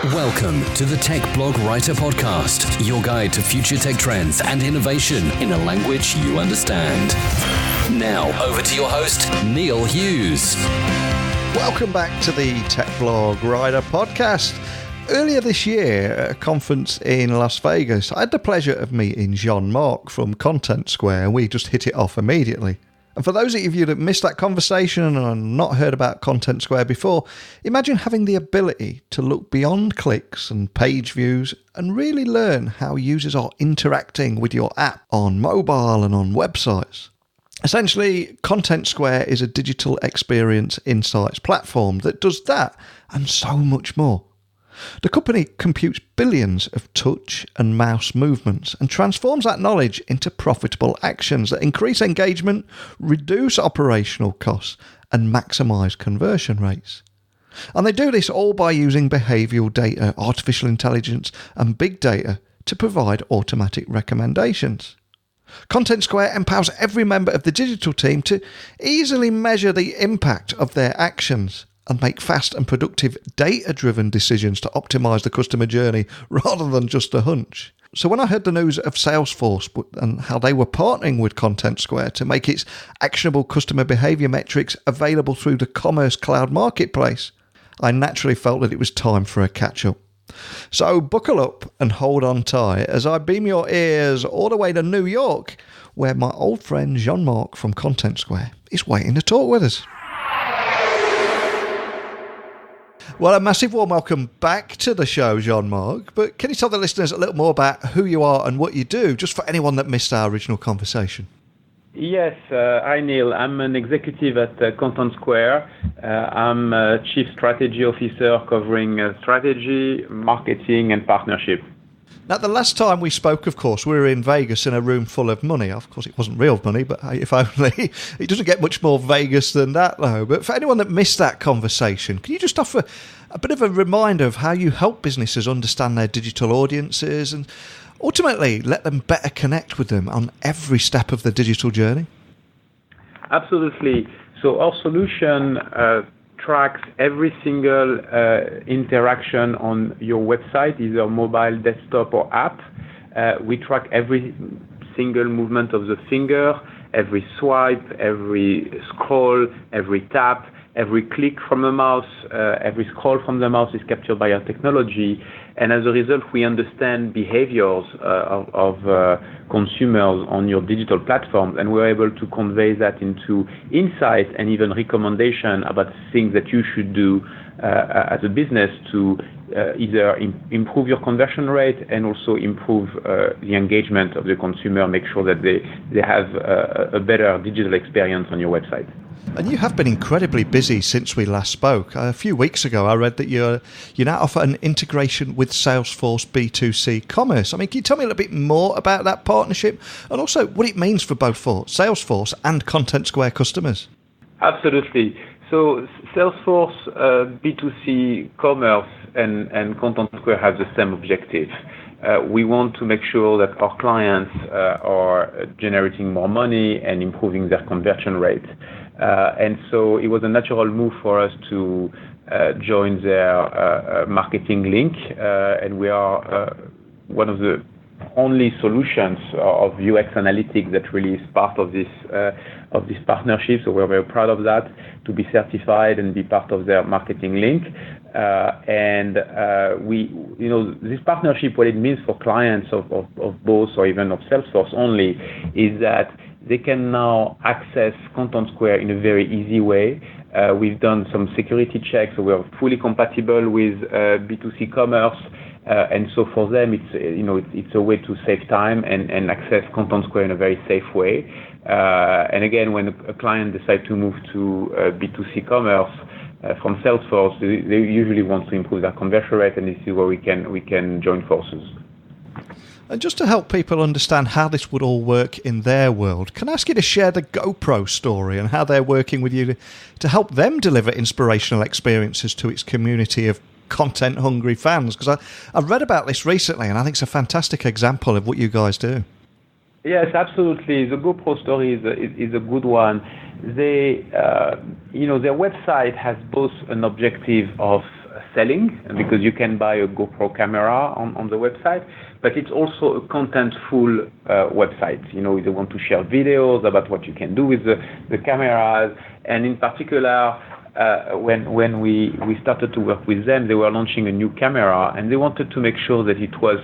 Welcome to the Tech Blog Writer Podcast, your guide to future tech trends and innovation in a language you understand. Now, over to your host, Neil Hughes. Welcome back to the Tech Blog Writer Podcast. Earlier this year, at a conference in Las Vegas, I had the pleasure of meeting Jean-Marc from Contentsquare, and we just hit it off immediately. And for those of you that missed that conversation and have not heard about Contentsquare before, imagine having the ability to look beyond clicks and page views and really learn how users are interacting with your app on mobile and on websites. Essentially, Contentsquare is a digital experience insights platform that does that and so much more. The company computes billions of touch and mouse movements and transforms that knowledge into profitable actions that increase engagement, reduce operational costs, and maximise conversion rates. And they do this all by using behavioural data, artificial intelligence, and big data to provide automatic recommendations. Contentsquare empowers every member of the digital team to easily measure the impact of their actions and make fast and productive data-driven decisions to optimise the customer journey rather than just a hunch. So when I heard the news of Salesforce and how they were partnering with Contentsquare to make its actionable customer behaviour metrics available through the Commerce Cloud Marketplace, I naturally felt that it was time for a catch-up. So buckle up and hold on tight as I beam your ears all the way to New York, where my old friend Jean-Marc from Contentsquare is waiting to talk with us. Well, a massive warm welcome back to the show, Jean-Marc. But can you tell the listeners a little more about who you are and what you do, just for anyone that missed our original conversation? Yes, hi Neil. I'm an executive at Contentsquare. I'm a Chief Strategy Officer covering strategy, marketing, and partnership. Now, the last time we spoke, of course, we were in Vegas in a room full of money. Of course, it wasn't real money, but if only. It doesn't get much more Vegas than that, though. But for anyone that missed that conversation, can you just offer a bit of a reminder of how you help businesses understand their digital audiences and ultimately let them better connect with them on every step of the digital journey? Absolutely. So our solution tracks every single interaction on your website, either mobile, desktop, or app. We track every single movement of the finger, every swipe, every scroll, every tap, every click from the mouse, every scroll from the mouse is captured by our technology. And as a result, we understand behaviors of consumers on your digital platforms, and we're able to convey that into insights and even recommendation about things that you should do as a business to either improve your conversion rate and also improve the engagement of the consumer, make sure that they have a better digital experience on your website. And you have been incredibly busy since we last spoke. A few weeks ago, I read that you now offer an integration with Salesforce B2c Commerce. I mean, can you tell me a little bit more about that partnership and also what it means for both for Salesforce and Contentsquare customers? Absolutely. So Salesforce B2c Commerce and Contentsquare have the same objective. We want to make sure that our clients are generating more money and improving their conversion rate. And so it was a natural move for us to join their marketing link, and we are one of the only solutions of UX analytics that really is part of this partnership. So we're very proud of that, to be certified and be part of their marketing link. This partnership, what it means for clients of both or even of Salesforce only, is that they can now access Contentsquare in a very easy way. We've done some security checks, so we're fully compatible with B2c Commerce, and so for them, it's a way to save time and access Contentsquare in a very safe way. And again, when a client decides to move to B2c Commerce from Salesforce, they usually want to improve their conversion rate, and this is where we can join forces. And just to help people understand how this would all work in their world, can I ask you to share the GoPro story and how they're working with you to help them deliver inspirational experiences to its community of content-hungry fans? Because I read about this recently, and I think it's a fantastic example of what you guys do. Yes, absolutely. The GoPro story is a good one. They, their website has both an objective of selling, because you can buy a GoPro camera on the website, but it's also a contentful website. They want to share videos about what you can do with the cameras, and in particular, when we started to work with them, they were launching a new camera, and they wanted to make sure that it was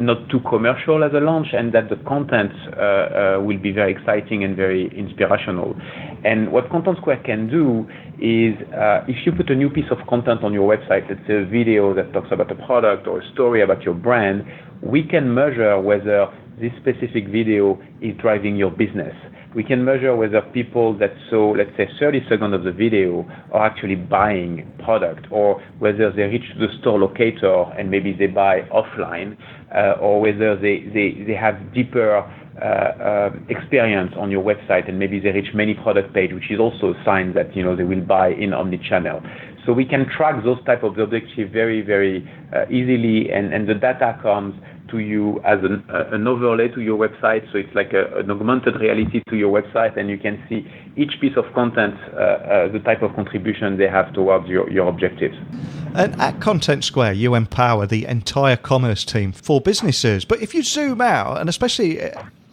not too commercial as a launch, and that the content will be very exciting and very inspirational. And what Contentsquare can do is, if you put a new piece of content on your website, let's say a video that talks about a product or a story about your brand, we can measure whether this specific video is driving your business. We can measure whether people that saw, let's say, 30 seconds of the video are actually buying product, or whether they reach the store locator and maybe they buy offline, or whether they have deeper experience on your website and maybe they reach many product page, which is also a sign that they will buy in omnichannel. So we can track those type of objectives very, very easily, and the data comes to you as an overlay to your website. So it's like an augmented reality to your website, and you can see each piece of content, the type of contribution they have towards your objectives. And at Contentsquare, you empower the entire commerce team for businesses. But if you zoom out, and especially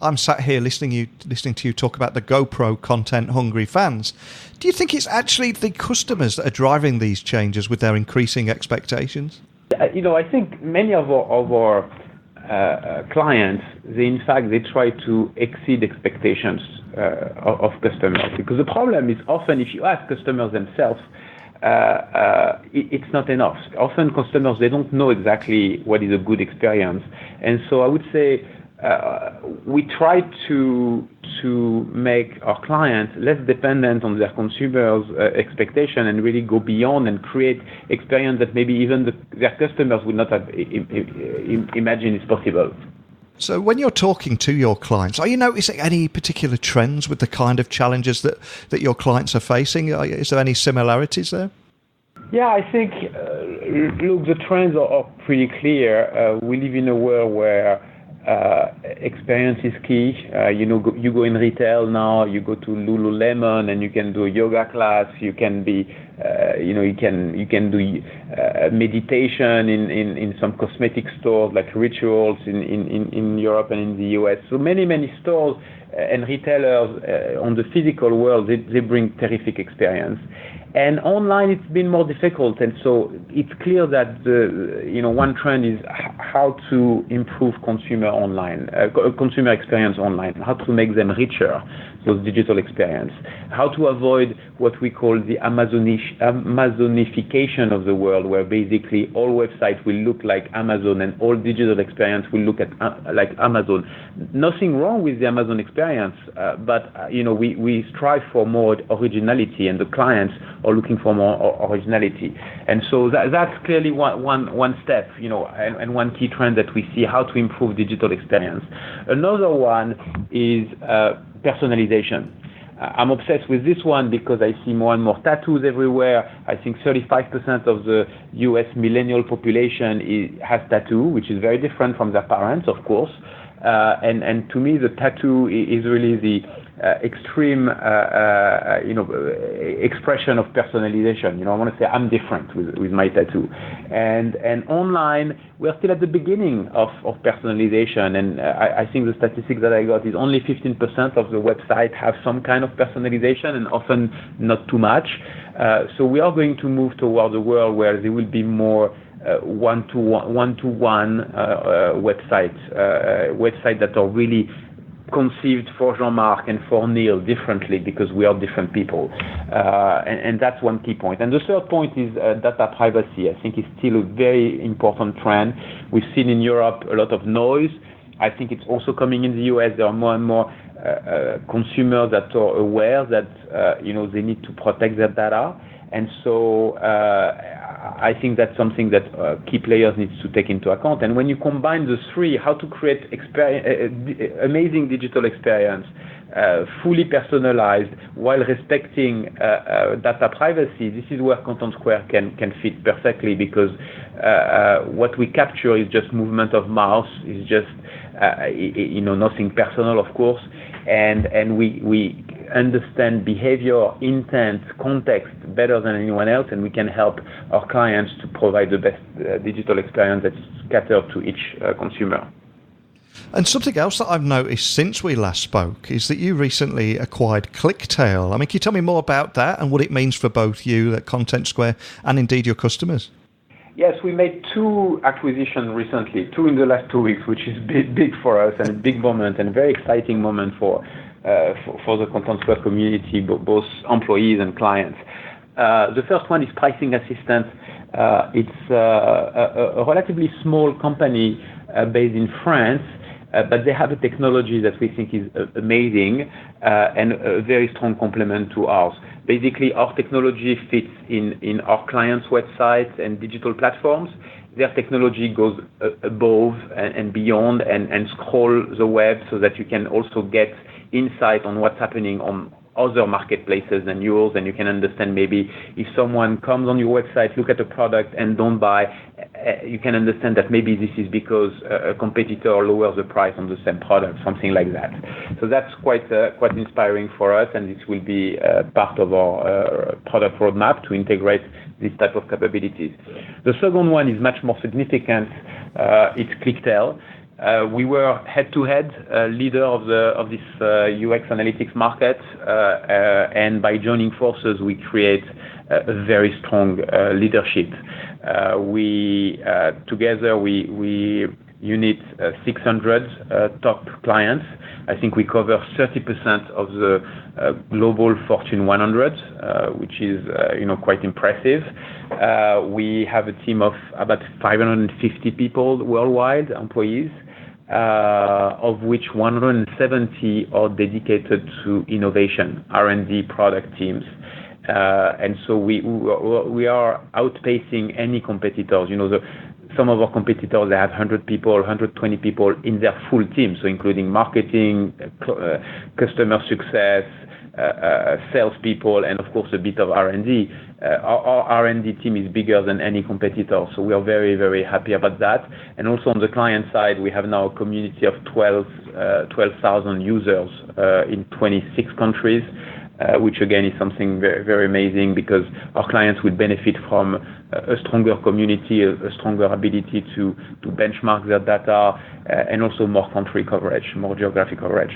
I'm sat here listening to you talk about the GoPro content-hungry fans, do you think it's actually the customers that are driving these changes with their increasing expectations? I think many of our clients, in fact, they try to exceed expectations of customers, because the problem is often if you ask customers themselves, it's not enough. Often customers, they don't know exactly what is a good experience, and so I would say we try to make our clients less dependent on their consumers' expectation, and really go beyond and create experience that maybe even their customers would not have imagined is possible. So when you're talking to your clients, are you noticing any particular trends with the kind of challenges that your clients are facing? Is there any similarities there? Yeah, I think, look, the trends are pretty clear. We live in a world where experience is key. You go in retail now, you go to Lululemon and you can do a yoga class. You can be, you can do meditation in some cosmetic stores like Rituals in Europe and in the US. So many stores and retailers on the physical world, they bring terrific experience. And online, it's been more difficult, and so it's clear that one trend is how to improve consumer experience online, how to make them richer, those digital experience, how to avoid what we call the Amazonification of the world, where basically all websites will look like Amazon and all digital experience will look like Amazon. Nothing wrong with the Amazon experience, but we strive for more originality, and the clients are looking for more originality. And so that's clearly one step, and one key trend that we see, how to improve digital experience. Another one is personalization. I'm obsessed with this one because I see more and more tattoos everywhere. I think 35% of the US millennial population has tattoo, which is very different from their parents, of course. And to me, the tattoo is really the extreme, expression of personalization. I want to say I'm different with my tattoo. And online, we're still at the beginning of personalization. And I think the statistic that I got is only 15% of the website have some kind of personalization, and often not too much. So we are going to move toward a world where there will be more one-to-one websites that are really conceived for Jean-Marc and for Neil differently, because we are different people. And that's one key point. And the third point is data privacy. I think it's still a very important trend. We've seen in Europe a lot of noise. I think it's also coming in the US. There are more and more consumers that are aware that they need to protect their data. And so I think that's something that key players need to take into account. And when you combine the three, how to create amazing digital experience, fully personalized, while respecting data privacy, this is where Contentsquare can fit perfectly, because what we capture is just movement of mouse, is just nothing personal, of course, and we understand behavior, intent, context better than anyone else, and we can help our clients to provide the best digital experience that's catered to each consumer. And something else that I've noticed since we last spoke is that you recently acquired ClickTail. I mean, can you tell me more about that and what it means for both you at Contentsquare and indeed your customers? Yes, we made 2 acquisitions recently, 2 in the last 2 weeks, which is big for us and a big moment and a very exciting moment for the Contentsquare community, both employees and clients. The first one is Pricing Assistant. It's a relatively small company based in France, but they have a technology that we think is amazing and a very strong complement to ours. Basically, our technology fits in our clients' websites and digital platforms. Their technology goes above and beyond and scroll the web so that you can also get insight on what's happening on other marketplaces than yours, and you can understand maybe if someone comes on your website, look at a product and don't buy, you can understand that maybe this is because a competitor lowers the price on the same product, something like that. So that's quite inspiring for us, and this will be part of our product roadmap to integrate this type of capabilities. The second one is much more significant. It's ClickTail. We were head-to-head leader of this UX analytics market, and by joining forces, we create a very strong leadership. Together we unit 600 top clients. I think we cover 30% of the global Fortune 100, which is quite impressive. We have a team of about 550 people worldwide, employees, of which 170 are dedicated to innovation, R&D product teams. And so we are outpacing any competitors. Some of our competitors, they have 100 people, 120 people in their full team, so including marketing, customer success, salespeople, and of course a bit of R&D. Our R&D team is bigger than any competitor, so we are very, very happy about that. And also on the client side, we have now a community of 12,000 users in 26 countries, which again is something very, very amazing because our clients will benefit from a stronger community, a stronger ability to benchmark their data, and also more country coverage, more geographic coverage.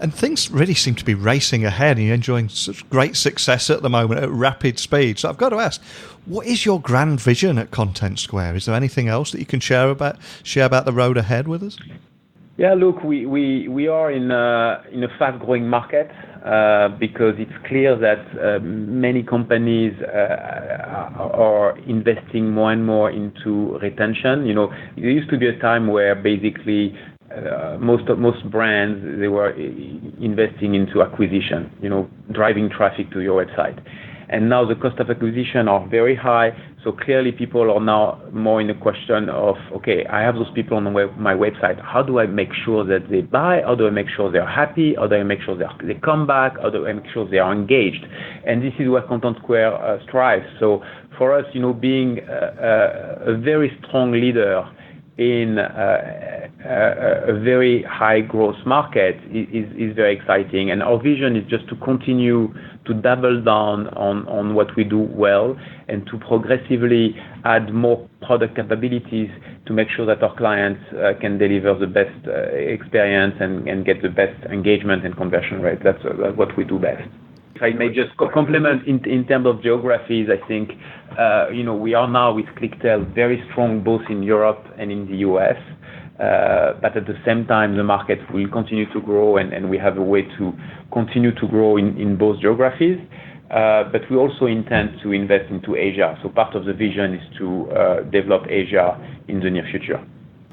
And things really seem to be racing ahead, and you're enjoying such great success at the moment at rapid speed. So I've got to ask, what is your grand vision at Contentsquare? Is there anything else that you can share about the road ahead with us? Yeah, look, we are in a fast-growing market because it's clear that many companies are investing more and more into retention. There used to be a time where basically most brands, they were investing into acquisition, driving traffic to your website. And now the cost of acquisition are very high. So clearly people are now more in the question of, okay, I have those people on my website. How do I make sure that they buy? How do I make sure they're happy? How do I make sure they come back? How do I make sure they are engaged? And this is where Contentsquare strives. So for us, being a very strong leader in a very high growth market is very exciting. And our vision is just to continue to double down on what we do well and to progressively add more product capabilities to make sure that our clients can deliver the best experience and get the best engagement and conversion rate. That's what we do best. If I may just complement in terms of geographies, I think we are now with ClickTail very strong both in Europe and in the US. But at the same time, the market will continue to grow, and we have a way to continue to grow in both geographies. But we also intend to invest into Asia. So part of the vision is to develop Asia in the near future.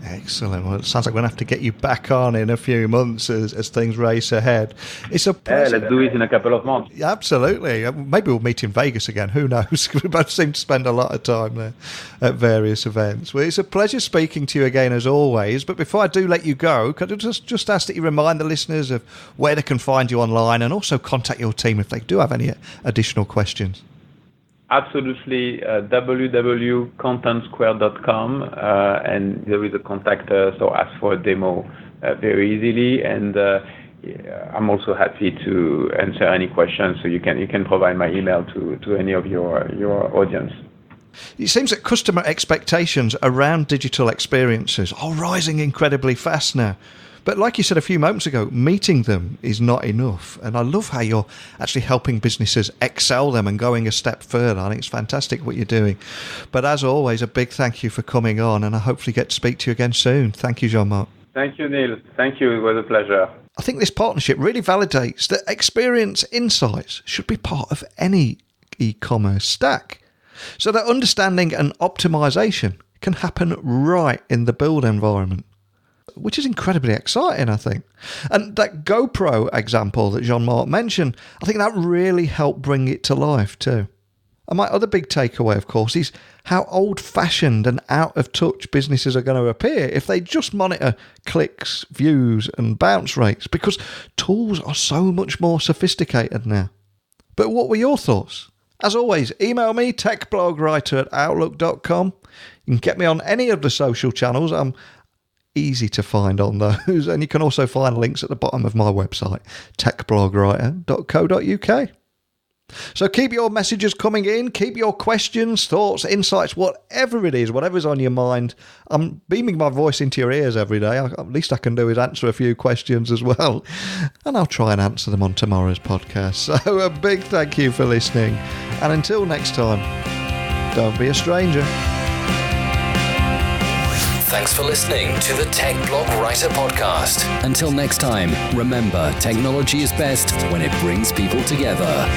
Excellent. Well, it sounds like we're going to have to get you back on in a few months as things race ahead. It's a pleasure. Let's do it in a couple of months. Absolutely. Maybe we'll meet in Vegas again. Who knows? We both seem to spend a lot of time there at various events. Well, it's a pleasure speaking to you again as always. But before I do let you go, could I just ask that you remind the listeners of where they can find you online and also contact your team if they do have any additional questions? Absolutely, www.contentsquare.com, and there is a contact us or ask for a demo very easily. And I'm also happy to answer any questions. So you can provide my email to any of your audience. It seems that customer expectations around digital experiences are rising incredibly fast now. But like you said a few moments ago, meeting them is not enough. And I love how you're actually helping businesses excel them and going a step further. I think it's fantastic what you're doing. But as always, a big thank you for coming on, and I hopefully get to speak to you again soon. Thank you, Jean-Marc. Thank you, Neil. Thank you. It was a pleasure. I think this partnership really validates that experience insights should be part of any e-commerce stack, so that understanding and optimization can happen right in the build environment, which is incredibly exciting, I think. And that GoPro example that Jean-Marc mentioned, I think that really helped bring it to life too. And my other big takeaway, of course, is how old-fashioned and out-of-touch businesses are going to appear if they just monitor clicks, views, and bounce rates, because tools are so much more sophisticated now. But what were your thoughts? As always, email me, techblogwriter@outlook.com. You can get me on any of the social channels. I'm easy to find on those. And you can also find links at the bottom of my website, techblogwriter.co.uk. So keep your messages coming in, keep your questions, thoughts, insights, whatever it is, whatever's on your mind. I'm beaming my voice into your ears every day. At least I can do is answer a few questions as well. And I'll try and answer them on tomorrow's podcast. So a big thank you for listening. And until next time, don't be a stranger. Thanks for listening to the Tech Blog Writer Podcast. Until next time, remember, technology is best when it brings people together.